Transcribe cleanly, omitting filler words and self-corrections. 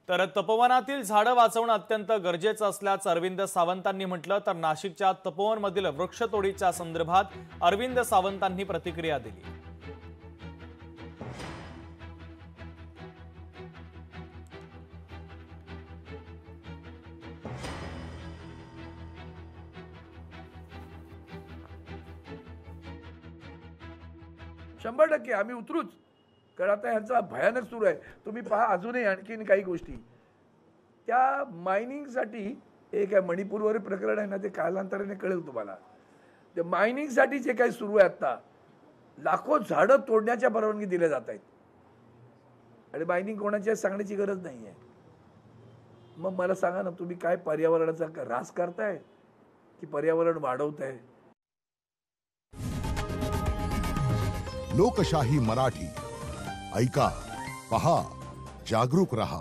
तर तपोवनातील झाडं वाचवणं अत्यंत गरजेचं असल्याचं अरविंद सावंतांनी म्हटलं. तर नाशिकच्या तपोवनमधील वृक्षतोडीच्या संदर्भात अरविंद सावंतांनी प्रतिक्रिया दिली. शंभर टक्के आम्ही उतरूच, कारण आता ह्यांचा भयानक सुरू आहे. तुम्ही पहा अजूनही आणखीन काही गोष्टी त्या मायनिंगसाठी. एक आहे मणिपूरवर प्रकरण आहे ना, ते कालांतराने कळेल तुम्हाला. ते मायनिंगसाठी जे काही सुरू आहे आता, लाखो झाडं तोडण्याच्या परवानगी दिल्या जात आहेत आणि मायनिंग कोणाच्या सांगण्याची गरज नाही आहे. मग मला सांगा ना, तुम्ही काय पर्यावरणाचा ऱ्हास करताय की पर्यावरण वाढवताय? लोकशाही मराठी ऐका, पहा, जागरूक रहा.